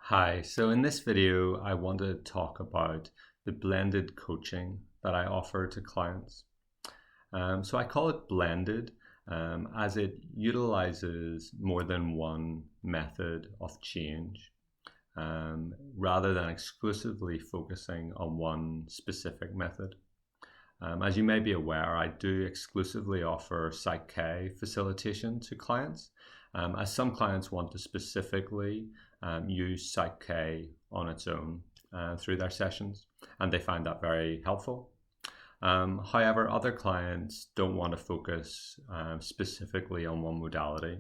Hi, so in this video, I want to talk about the blended coaching that I offer to clients. So I call it blended as it utilizes more than one method of change rather than exclusively focusing on one specific method. As you may be aware, I do exclusively offer PSYCH-K facilitation to clients, as some clients want to specifically use PSYCH-K on its own through their sessions, and they find that very helpful. However, other clients don't want to focus specifically on one modality,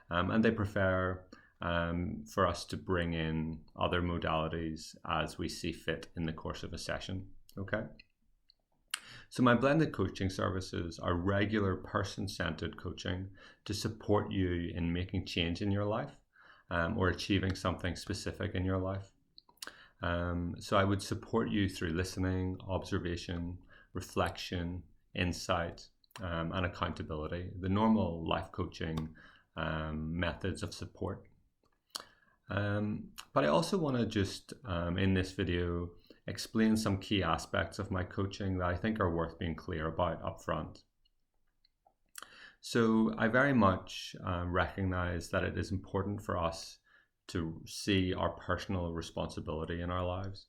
and they prefer for us to bring in other modalities as we see fit in the course of a session. Okay. So my blended coaching services are regular person-centered coaching to support you in making change in your life or achieving something specific in your life. So I would support you through listening, observation, reflection, insight, and accountability, the normal life coaching methods of support. But I also want to just, in this video, explain some key aspects of my coaching that I think are worth being clear about upfront. So I very much recognize that it is important for us to see our personal responsibility in our lives.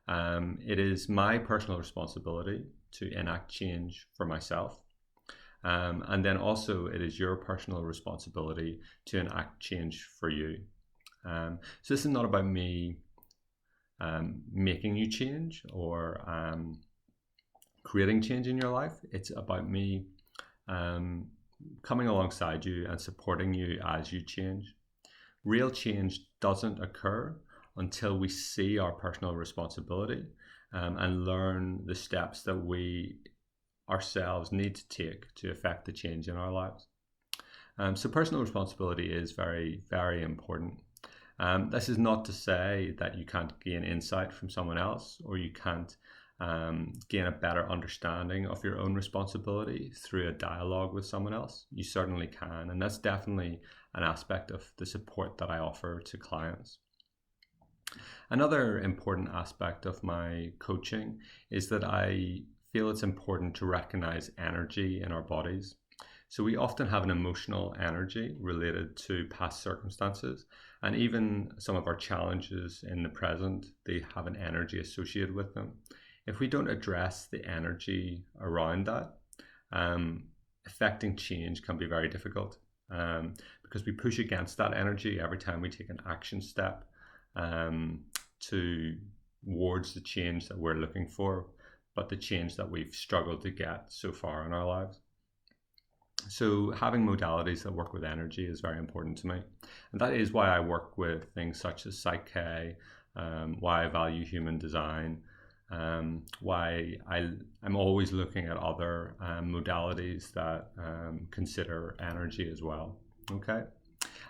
It is my personal responsibility to enact change for myself. And then also it is your personal responsibility to enact change for you. So this is not about me making you change or creating change in your life. It's about me coming alongside you and supporting you as you change. Real change doesn't occur until we see our personal responsibility and learn the steps that we ourselves need to take to affect the change in our lives. So personal responsibility is very, very important. This is not to say that you can't gain insight from someone else or you can't gain a better understanding of your own responsibility through a dialogue with someone else. You certainly can, and that's definitely an aspect of the support that I offer to clients. Another important aspect of my coaching is that I feel it's important to recognize energy in our bodies. So we often have an emotional energy related to past circumstances, and even some of our challenges in the present, they have an energy associated with them. If we don't address the energy around that, affecting change can be very difficult because we push against that energy every time we take an action step towards the change that we're looking for, but the change that we've struggled to get so far in our lives. So having modalities that work with energy is very important to me. And that is why I work with things such as PSYCH-K, why I value human design, why I'm always looking at other modalities that consider energy as well. Okay.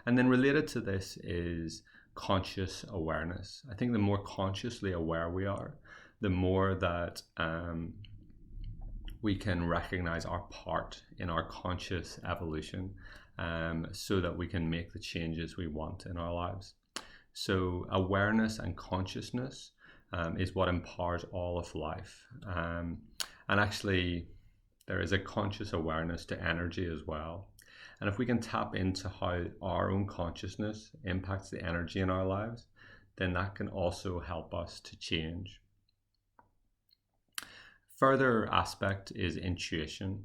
And then related to this is conscious awareness. I think the more consciously aware we are, the more that we can recognize our part in our conscious evolution so that we can make the changes we want in our lives. So awareness and consciousness is what empowers all of life. And actually, there is a conscious awareness to energy as well. And if we can tap into how our own consciousness impacts the energy in our lives, then that can also help us to change. Further aspect is intuition.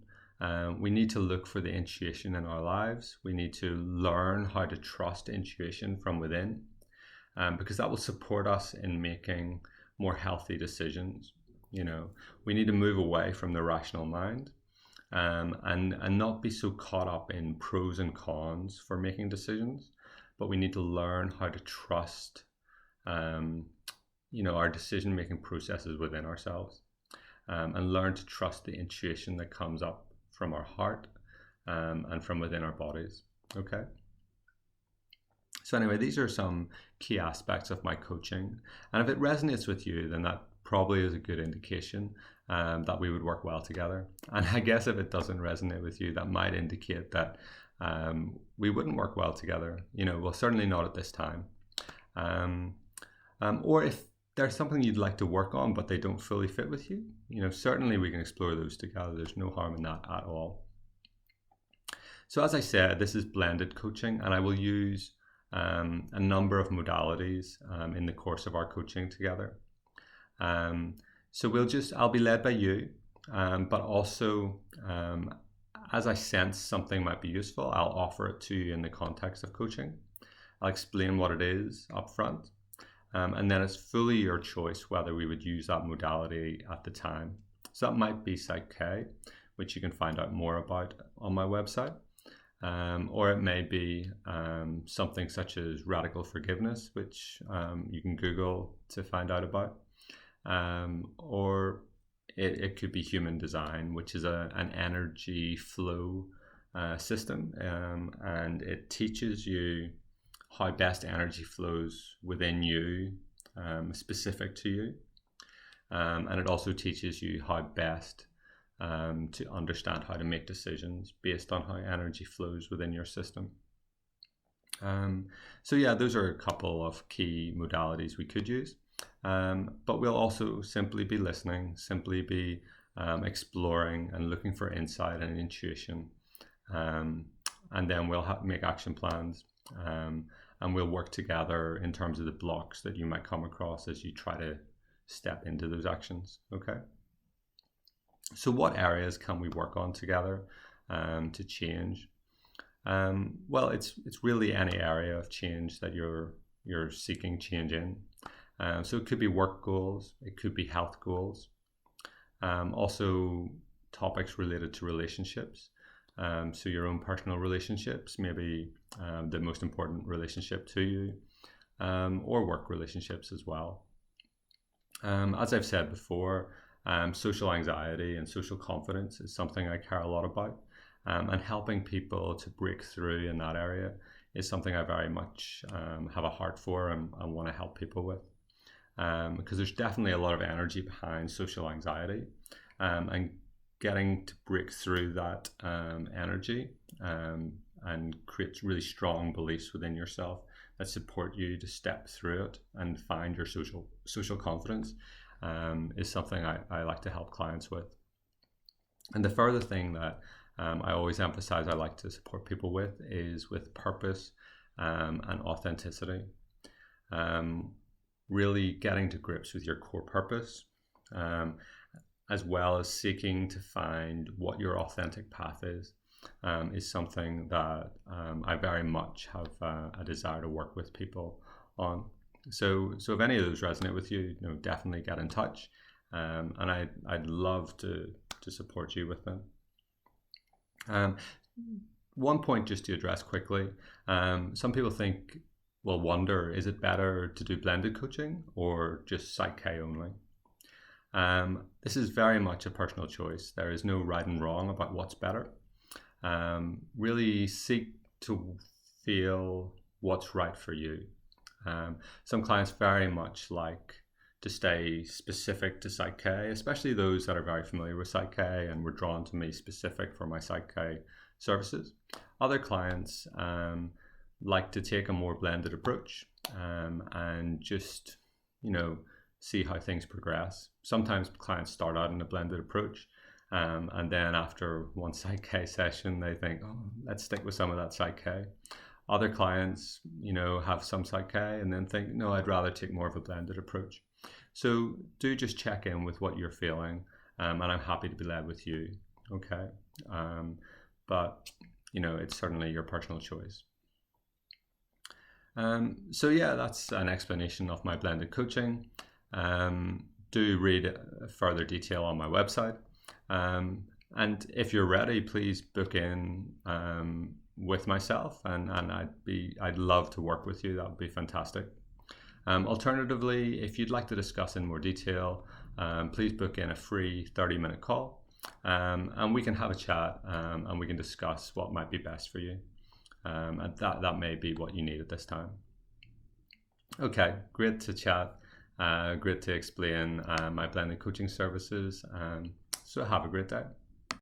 We need to look for the intuition in our lives. We need to learn how to trust intuition from within because that will support us in making more healthy decisions. You know, we need to move away from the rational mind and not be so caught up in pros and cons for making decisions, but we need to learn how to trust our decision-making processes within ourselves. And learn to trust the intuition that comes up from our heart and from within our bodies. Okay. So anyway, these are some key aspects of my coaching. And if it resonates with you, then that probably is a good indication that we would work well together. And I guess if it doesn't resonate with you, that might indicate that we wouldn't work well together. Well, certainly not at this time. Or if there's something you'd like to work on but they don't fully fit with you, certainly we can explore those together. There's no harm in that at all. So as I said, this is blended coaching, and I will use a number of modalities in the course of our coaching together. So I'll be led by you, but also as I sense something might be useful, I'll offer it to you in the context of coaching. I'll explain what it is up front, and then it's fully your choice whether we would use that modality at the time. So that might be PSYCH-K, which you can find out more about on my website. Or it may be something such as radical forgiveness, which you can Google to find out about. Or it could be human design, which is an energy flow system, and it teaches you how best energy flows within you, specific to you. And it also teaches you how best to understand how to make decisions based on how energy flows within your system. So yeah, those are a couple of key modalities we could use. But we'll also simply be listening, simply be exploring and looking for insight and intuition. And then we'll make action plans, and we'll work together in terms of the blocks that you might come across as you try to step into those actions. Okay. So what areas can we work on together to change? Well, it's really any area of change that you're seeking change in. So it could be work goals, it could be health goals, also topics related to relationships. So your own personal relationships, maybe the most important relationship to you, or work relationships as well. As I've said before, social anxiety and social confidence is something I care a lot about, and helping people to break through in that area is something I very much have a heart for and want to help people with, because there's definitely a lot of energy behind social anxiety, and getting to break through that energy and create really strong beliefs within yourself that support you to step through it and find your social confidence is something I like to help clients with. And the further thing that I always emphasize I like to support people with is with purpose and authenticity. Really getting to grips with your core purpose, as well as seeking to find what your authentic path is something that I very much have a desire to work with people on. So if any of those resonate with you, definitely get in touch, and I'd love to support you with them. One point just to address quickly, some people wonder, is it better to do blended coaching or just PSYCH-K only? This is very much a personal choice. There is no right and wrong about what's better. Really seek to feel what's right for you. Some clients very much like to stay specific to PSYCH-K, especially those that are very familiar with PSYCH-K and were drawn to me specific for my PSYCH-K services. Other clients like to take a more blended approach and just, see how things progress. Sometimes clients start out in a blended approach, and then after one PSYCH-K session, they think, let's stick with some of that PSYCH-K. Other clients, have some PSYCH-K and then think, no, I'd rather take more of a blended approach. So do just check in with what you're feeling, and I'm happy to be led with you. Okay. But, it's certainly your personal choice. So yeah, that's an explanation of my blended coaching. Do read further detail on my website. And if you're ready, please book in with myself, and I'd love to work with you. That would be fantastic. Alternatively, if you'd like to discuss in more detail, please book in a free 30-minute call, and we can have a chat, and we can discuss what might be best for you. And that may be what you need at this time. Okay, great to chat. Great to explain my blended coaching services. So have a great day.